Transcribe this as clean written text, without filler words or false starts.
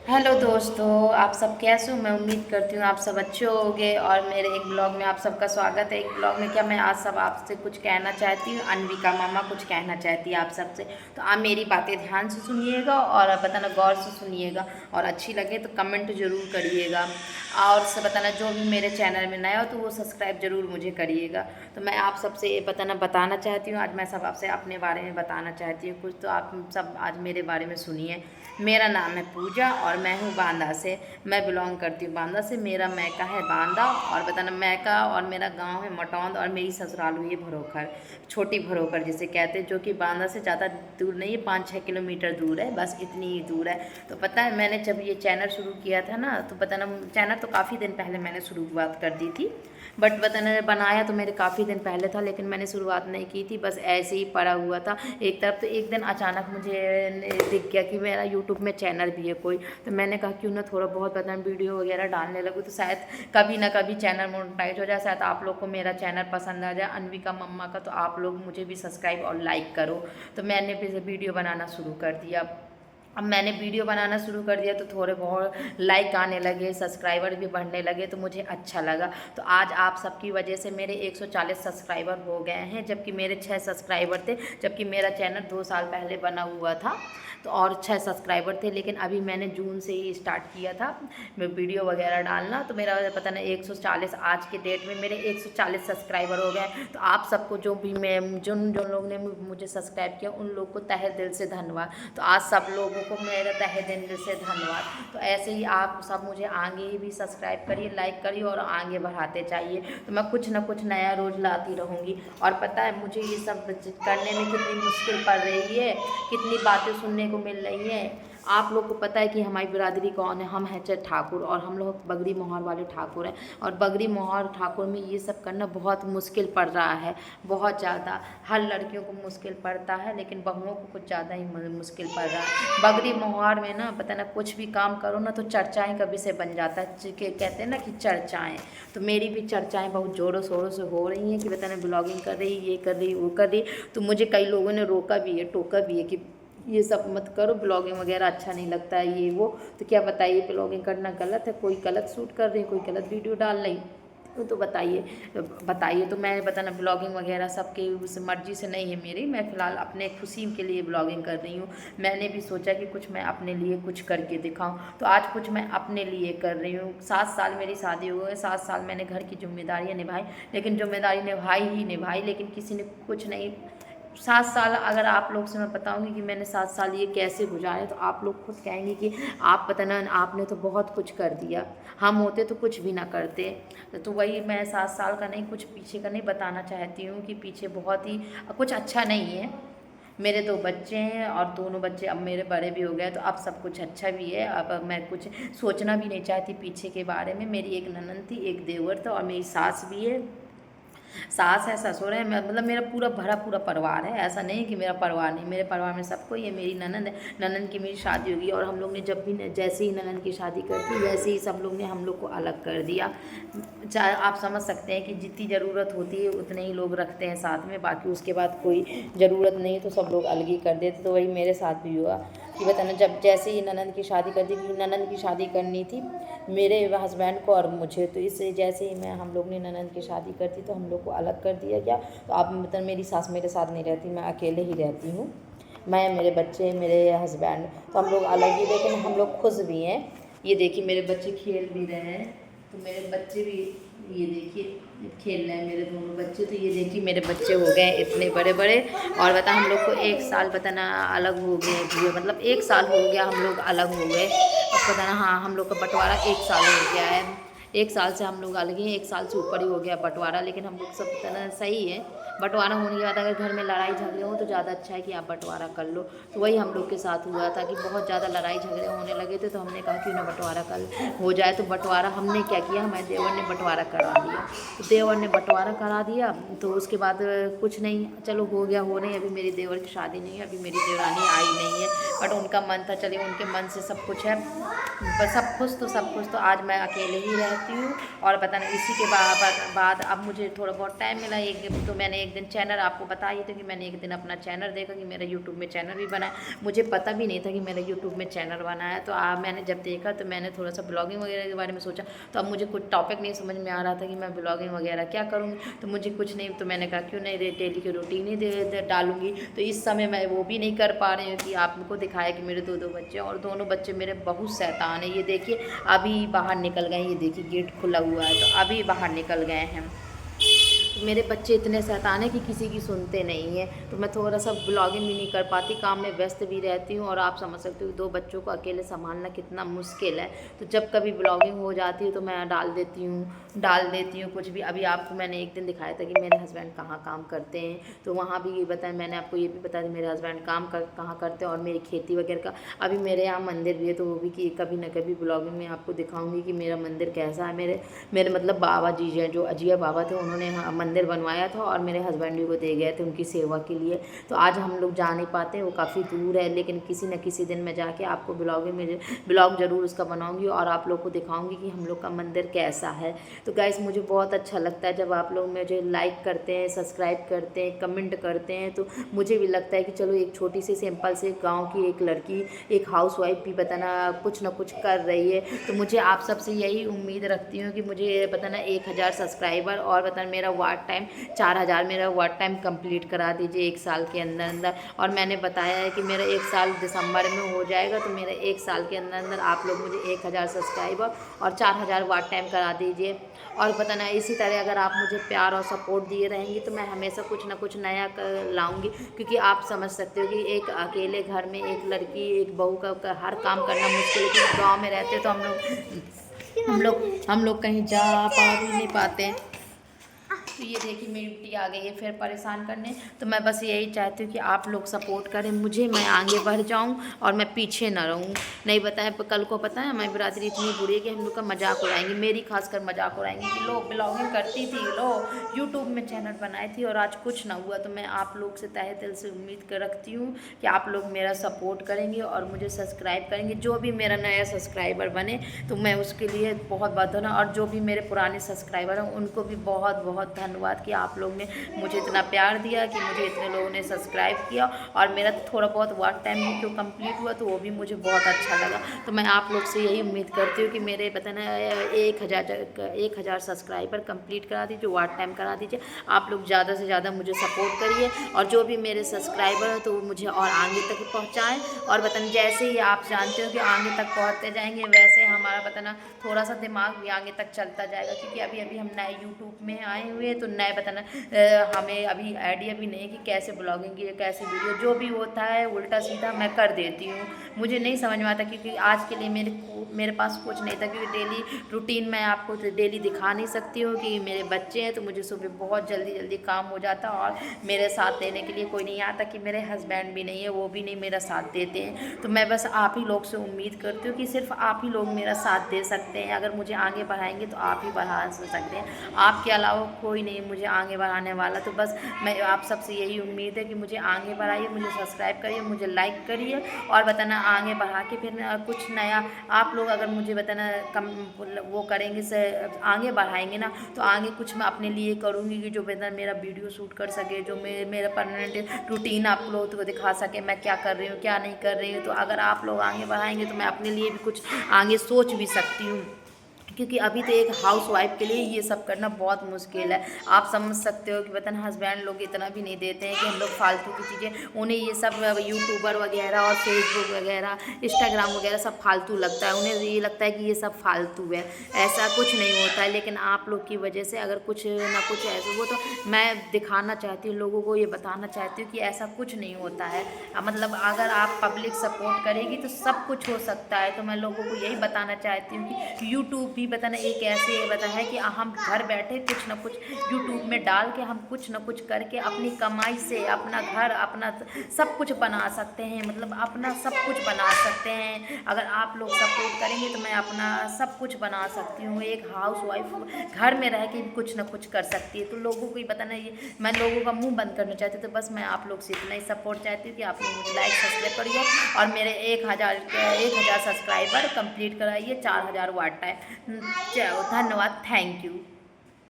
Hello दोस्तों, आप सब कैसे हो। मैं उम्मीद करती हूँ आप सब अच्छे होंगे और मेरे एक ब्लॉग में आप सबका स्वागत है। एक ब्लॉग में क्या मैं आज सब आपसे कुछ कहना चाहती हूँ। अन्विका मामा कुछ कहना चाहती है आप सबसे, तो आप मेरी बातें ध्यान से सुनिएगा और बताना गौर से सुनिएगा और अच्छी लगे तो कमेंट ज़रूर करिएगा। और से बताना जो भी मेरे चैनल में नया हो तो वो सब्सक्राइब ज़रूर मुझे करिएगा। तो मैं आप सबसे ये बताना चाहती हूँ, आज मैं सब आपसे अपने बारे में बताना चाहती हूँ कुछ, तो आप सब आज मेरे बारे में सुनिए। मेरा नाम है पूजा और मैं हूँ बांदा से। मैं बिलोंग करती हूँ बांदा से। मेरा मैका है बांदा और बताना मैका, और मेरा गांव है मटौंद और मेरी ससुराल हुई है भरोखर, छोटी भरोखर जिसे कहते हैं, जो कि बांदा से ज़्यादा दूर नहीं है, 5-6 किलोमीटर दूर है, बस इतनी ही दूर है। तो पता है मैंने जब ये चैनल शुरू किया था ना, तो बताना चैनल तो काफ़ी दिन पहले मैंने शुरुआत कर दी थी, बट बताना बनाया तो मेरे काफ़ी दिन पहले था, लेकिन मैंने शुरुआत नहीं की थी, बस ऐसे ही पड़ा हुआ था एक तरफ। तो एक दिन अचानक मुझे दिख गया कि मेरा यूट्यूब में चैनल भी है कोई, तो मैंने कहा क्यों ना थोड़ा बहुत बताना वीडियो वगैरह डालने लगूँ, तो शायद कभी ना कभी चैनल मोनेटाइज हो जाए, शायद आप लोग को मेरा चैनल पसंद आ जाए अन्विका मम्मा का, तो आप लोग मुझे भी सब्सक्राइब और लाइक करो। तो मैंने भी वीडियो बनाना शुरू कर दिया। अब मैंने वीडियो बनाना शुरू कर दिया तो थोड़े बहुत लाइक आने लगे, सब्सक्राइबर भी बढ़ने लगे, तो मुझे अच्छा लगा। तो आज आप सबकी वजह से मेरे 140 सब्सक्राइबर हो गए हैं, जबकि मेरे 6 सब्सक्राइबर थे, जबकि मेरा चैनल 2 साल पहले बना हुआ था। तो और 6 सब्सक्राइबर थे, लेकिन अभी मैंने जून से ही स्टार्ट किया था मैं वीडियो वगैरह डालना, तो मेरा पता नहीं 140, आज के डेट में मेरे 140 सब्सक्राइबर हो गए। तो आप सबको जो भी मैं जिन जिन लोगों ने मुझे सब्सक्राइब किया उन लोग को तहे दिल से धन्यवाद। तो आज सब लोगों को मेरा तहे दिल से धन्यवाद। तो ऐसे ही आप सब मुझे आगे भी सब्सक्राइब करिए, लाइक करिए और आगे बढ़ाते चाहिए। तो मैं कुछ ना कुछ नया रोज़ लाती रहूँगी। और पता है मुझे ये सब करने में कितनी मुश्किल पड़ रही है, कितनी बातें सुनने को मिल रही हैं। आप लोग को पता है कि हमारी बिरादरी कौन है, हम हैं ठाकुर, और हम लोग बगड़ी मोहर वाले ठाकुर हैं। और बगड़ी मोहर ठाकुर में ये सब करना बहुत मुश्किल पड़ रहा है, बहुत ज़्यादा। हर लड़कियों को मुश्किल पड़ता है, लेकिन बहुओं को कुछ ज़्यादा ही मुश्किल पड़ रहा है। बगड़ी मोहर में ना पता ना कुछ भी काम करो ना तो चर्चाएं का विषय बन जाता है, कहते हैं ना कि चर्चाएं। तो मेरी भी चर्चाएं बहुत ज़ोरों शोरों से हो रही हैं कि पता ना ब्लॉगिंग कर रही, ये कर रही, वो कर रही। तो मुझे कई लोगों ने रोका भी है, टोका भी है कि ये सब मत करो, ब्लॉगिंग वगैरह अच्छा नहीं लगता है ये वो। तो क्या बताइए, ब्लॉगिंग करना गलत है? कोई गलत शूट कर रही है, कोई गलत वीडियो डाल रही, तो बताइए। तो मैं बताना ब्लॉगिंग वगैरह सबके उस मर्जी से नहीं है मेरी, मैं फ़िलहाल अपने खुशी के लिए ब्लॉगिंग कर रही हूँ। मैंने भी सोचा कि कुछ मैं अपने लिए कुछ करके दिखाऊं, तो आज कुछ मैं अपने लिए कर रही हूँ। 7 साल मेरी शादी हो गई, 7 साल मैंने घर की जिम्मेदारियाँ निभाई, लेकिन जिम्मेदारी निभाई ही निभाई, लेकिन किसी ने कुछ नहीं। 7 साल अगर आप लोग से मैं बताऊंगी कि मैंने 7 साल ये कैसे गुजारे, तो आप लोग खुद कहेंगे कि आप पता ना आपने तो बहुत कुछ कर दिया, हम होते तो कुछ भी ना करते। तो वही मैं 7 साल का नहीं, कुछ पीछे का नहीं बताना चाहती हूँ कि पीछे बहुत ही कुछ अच्छा नहीं है। मेरे 2 बच्चे हैं और दोनों बच्चे अब मेरे बड़े भी हो गए, तो अब सब कुछ अच्छा भी है। अब मैं कुछ सोचना भी नहीं चाहती पीछे के बारे में। मेरी एक ननद थी, एक देवर था और मेरी सास भी है, सास है, ससुर है, मतलब मेरा पूरा भरा पूरा परिवार है। ऐसा नहीं कि मेरा परिवार नहीं, मेरे परिवार में सबको, ये मेरी ननद है, ननद की मेरी शादी होगी, और हम लोग ने जब भी जैसे ही ननद की शादी कर दी वैसे ही सब लोग ने हम लोग को अलग कर दिया। चाहे आप समझ सकते हैं कि जितनी ज़रूरत होती है उतने ही लोग रखते हैं साथ में, बाकी उसके बाद कोई ज़रूरत नहीं तो सब लोग अलग ही कर देते। तो वही मेरे साथ भी हुआ कि बताना, जब जैसे ही ननद की शादी कर दी, क्योंकि ननद की शादी करनी थी मेरे हस्बैंड को और मुझे, तो इससे जैसे ही हम लोग ने ननद की शादी कर दी तो हम लोग को अलग कर दिया गया। तो आप मतलब मेरी सास मेरे साथ नहीं रहती, मैं अकेले ही रहती हूँ, मैं, मेरे बच्चे, मेरे हस्बैंड, तो हम लोग अलग ही, लेकिन हम लोग खुश भी हैं। ये देखिए मेरे बच्चे खेल भी रहे हैं, तो मेरे बच्चे भी ये देखिए खेल रहे हैं मेरे दोनों बच्चे। तो ये देखिए मेरे बच्चे हो गए इतने बड़े बड़े, और बता हम लोग को 1 साल बताना अलग हो गए, मतलब 1 साल हो गया हम लोग अलग हो गए। अब पता ना, हाँ हम लोग का बंटवारा 1 साल हो गया है, 1 साल से हम लोग अलग हैं, 1 साल से ऊपर ही हो गया बंटवारा, लेकिन हम लोग सब तरह सही है। बंटवारा होने के बाद अगर घर में लड़ाई झगड़े हो तो ज़्यादा अच्छा है कि आप बंटवारा कर लो। तो वही हम लोग के साथ हुआ था कि बहुत ज़्यादा लड़ाई झगड़े होने लगे थे, तो हमने कहा क्यों ना बंटवारा कर हो जाए। तो बंटवारा हमने क्या किया, हमारे देवर ने बंटवारा करा दिया। तो देवर ने बंटवारा करा दिया, तो उसके बाद कुछ नहीं, चलो हो गया, हो रही अभी मेरी देवर की शादी नहीं है, अभी मेरी देवरानी आई नहीं है, बट उनका मन था, चलिए उनके मन से सब कुछ है, बस सब खुश तो सब कुछ। तो आज मैं अकेले ही रहती हूँ। और पता नहीं इसी के बाद अब मुझे थोड़ा बहुत टाइम मिला, एक तो मैंने एक दिन चैनल आपको बताई थी कि मैंने एक दिन अपना चैनल देखा कि मेरा यूट्यूब में चैनल भी बना है। मुझे पता भी नहीं था कि मेरा यूट्यूब में चैनल बना है। तो मैंने जब देखा तो मैंने थोड़ा सा ब्लॉगिंग वगैरह के बारे में सोचा। तो अब मुझे कुछ टॉपिक नहीं समझ में आ रहा था कि मैं ब्लॉगिंग वगैरह क्या करूँगी। तो मुझे कुछ नहीं, तो मैंने कहा क्यों नहीं डेली की रूटीन ही डालूंगी। तो इस समय मैं वो भी नहीं कर पा रही हूँ कि आपको दिखाया कि मेरे दो बच्चे, और दोनों बच्चे मेरे बहुत शैतान है। ये देखिए अभी बाहर निकल गए, ये देखिए गेट खुला हुआ है तो अभी बाहर निकल गए हैं। मेरे बच्चे इतने शैतान हैं कि किसी की सुनते नहीं हैं। तो मैं थोड़ा सा ब्लॉगिंग भी नहीं कर पाती, काम में व्यस्त भी रहती हूँ। और आप समझ सकते हो दो बच्चों को अकेले संभालना कितना मुश्किल है। तो जब कभी ब्लॉगिंग हो जाती है तो मैं डाल देती हूँ कुछ भी। अभी आपको मैंने एक दिन दिखाया था कि मेरे हस्बैंड कहाँ काम करते हैं, तो वहाँ भी ये बताया, मैंने आपको ये भी बताया मेरे हस्बैंड कहाँ करते हैं और मेरी खेती वगैरह का। अभी मेरे यहाँ मंदिर भी है, तो वो भी कि कभी ना कभी ब्लॉगिंग में आपको दिखाऊंगी कि मेरा मंदिर कैसा है। मेरे मतलब बाबा जी हैं जो अजिया बाबा थे, उन्होंने मंदिर बनवाया था और मेरे हस्बैंड भी को दे गए थे उनकी सेवा के लिए। तो आज हम लोग जा नहीं पाते, वो काफ़ी दूर है, लेकिन किसी न किसी दिन मैं जाके आपको ब्लॉग ज़रूर उसका बनाऊंगी और आप लोग को दिखाऊंगी कि हम लोग का मंदिर कैसा है। तो गाइस मुझे बहुत अच्छा लगता है जब आप लोग मुझे लाइक करते हैं, सब्सक्राइब करते हैं, कमेंट करते हैं। तो मुझे भी लगता है कि चलो एक छोटी सी सिंपल से गाँव की एक लड़की, एक हाउसवाइफ भी बताना कुछ ना कुछ कर रही है। तो मुझे आप सबसे यही उम्मीद रखती हूँ कि मुझे बताना 1000 सब्सक्राइबर और बताना मेरा वाच टाइम 4000 मेरा वाच टाइम कंप्लीट करा दीजिए 1 साल के अंदर अंदर। और मैंने बताया है कि मेरा 1 साल दिसंबर में हो जाएगा। तो मेरा 1 साल के अंदर अंदर आप लोग मुझे 1000 सब्सक्राइबर और 4000 वाच टाइम करा दीजिए। और बताना इसी तरह अगर आप मुझे प्यार और सपोर्ट दिए रहेंगे तो मैं हमेशा कुछ ना कुछ नया लाऊंगी। क्योंकि आप समझ सकते हो कि एक अकेले घर में एक लड़की, एक बहू का हर काम करना मुश्किल है। क्योंकि गाँव में रहते तो हम लोग कहीं जा पा भी नहीं पाते। तो ये देखिए मेरी बिटिया आ गई है फिर परेशान करने। तो मैं बस यही चाहती हूँ कि आप लोग सपोर्ट करें मुझे, मैं आगे बढ़ जाऊँ और मैं पीछे ना रहूँ। नहीं बताएं कल को पता है हमारी बिरादरी इतनी बुरी है कि हम लोग का मजाक उड़ाएंगे, मेरी खासकर मजाक उड़ाएंगे कि लो ब्लॉगिंग करती थी, लो यूट्यूब में चैनल बनाई थी और आज कुछ ना हुआ। तो मैं आप लोग से तहे दिल से उम्मीद रखती हूँ कि आप लोग मेरा सपोर्ट करेंगे और मुझे सब्सक्राइब करेंगे। जो भी मेरा नया सब्सक्राइबर बने तो मैं उसके लिए बहुत बहुत धन्यवाद, और जो भी मेरे पुराने सब्सक्राइबर हैं उनको भी बहुत बहुत धन्यवाद कि आप लोग ने मुझे इतना प्यार दिया, कि मुझे इतने लोगों ने सब्सक्राइब किया। और मेरा थोड़ा बहुत वर्क टाइम भी क्यों कंप्लीट हुआ तो वो भी मुझे बहुत अच्छा लगा। तो मैं आप लोग से यही उम्मीद करती हूँ कि मेरे बताना 1000 सब्सक्राइबर कंप्लीट करा दीजिए, वर्क टाइम करा दीजिए। आप लोग ज़्यादा से ज़्यादा मुझे सपोर्ट करिए और जो भी मेरे सब्सक्राइबर हैं तो वो मुझे और आगे तक पहुँचाएँ। और बताना जैसे ही आप जानते हो कि आगे तक पहुँचते जाएंगे वैसे हमारा बताना थोड़ा सा दिमाग भी आगे तक चलता जाएगा। क्योंकि अभी अभी हम नए यूट्यूब में आए हुए हैं तो नए बताना हमें अभी आइडिया भी नहीं है कि कैसे ब्लॉगिंग की, कैसे वीडियो, जो भी होता है उल्टा सीधा मैं कर देती हूँ, मुझे नहीं समझ में आता। क्योंकि आज के लिए मेरे पास कुछ नहीं था। क्योंकि डेली रूटीन मैं आपको डेली दिखा नहीं सकती हूँ कि मेरे बच्चे हैं तो मुझे सुबह बहुत जल्दी काम हो जाता है और मेरे साथ देने के लिए कोई नहीं आता। कि मेरे हस्बैंड भी नहीं है, वो भी नहीं मेरा साथ देते हैं। तो मैं बस आप ही लोग से उम्मीद करती हूँ कि सिर्फ आप ही लोग मेरा साथ दे सकते हैं। अगर मुझे आगे बढ़ाएंगे तो आप ही बढ़ा सकते हैं, आपके अलावा कोई नहीं मुझे आगे बढ़ाने वाला। तो बस मैं आप सबसे यही उम्मीद है कि मुझे आगे बढ़ाइए, मुझे सब्सक्राइब करिए, मुझे लाइक करिए और बताना आगे बढ़ा के फिर कुछ नया आप लोग अगर मुझे बताना कम वो करेंगे से आगे बढ़ाएंगे ना तो आगे कुछ मैं अपने लिए करूँगी कि जो बेहतर मेरा वीडियो शूट कर सके, जो मेरा परमानेंट रूटीन आप लोगों को दिखा सके मैं क्या कर रही हूँ क्या नहीं कर रही हूँ। तो अगर आप लोग आगे बढ़ाएंगे तो मैं अपने लिए भी कुछ आगे सोच भी सकती हूँ। क्योंकि अभी तो एक हाउसवाइफ के लिए ये सब करना बहुत मुश्किल है। आप समझ सकते हो कि वतन हस्बैंड लोग इतना भी नहीं देते हैं कि हम लोग फालतू की चीज़ें, उन्हें ये सब यूट्यूबर वगैरह और फेसबुक वगैरह इंस्टाग्राम वगैरह सब फालतू लगता है, उन्हें ये लगता है कि ये सब फालतू है। ऐसा कुछ नहीं होता है। लेकिन आप लोग की वजह से अगर कुछ ना कुछ ऐसे वो तो मैं दिखाना चाहती हूँ लोगों को, ये बताना चाहती हूँ कि ऐसा कुछ नहीं होता है। मतलब अगर आप पब्लिक सपोर्ट करेगी तो सब कुछ हो सकता है। तो मैं लोगों को यही बताना चाहती हूँ कि यूट्यूब भी बताना एक ऐसे बता है कि हम घर बैठे कुछ ना कुछ यूट्यूब में डाल के हम कुछ ना कुछ करके अपनी कमाई से अपना घर अपना सब कुछ बना सकते हैं। मतलब अपना सब कुछ बना सकते हैं। अगर आप लोग सपोर्ट करेंगे तो मैं अपना सब कुछ बना सकती हूँ। एक हाउसवाइफ घर में रह के भी कुछ ना कुछ कर सकती है। तो लोगों को ही बताना ये मैं लोगों का मुंह बंद करना चाहती हूँ। तो बस मैं आप लोग से इतना ही सपोर्ट चाहती हूँ कि आप लोग मुझे लाइक सब्सक्राइब करिए और मेरे 1000 सब्सक्राइबर कंप्लीट कराइए 4000 वाट टाइम। धन्यवाद, थैंक यू।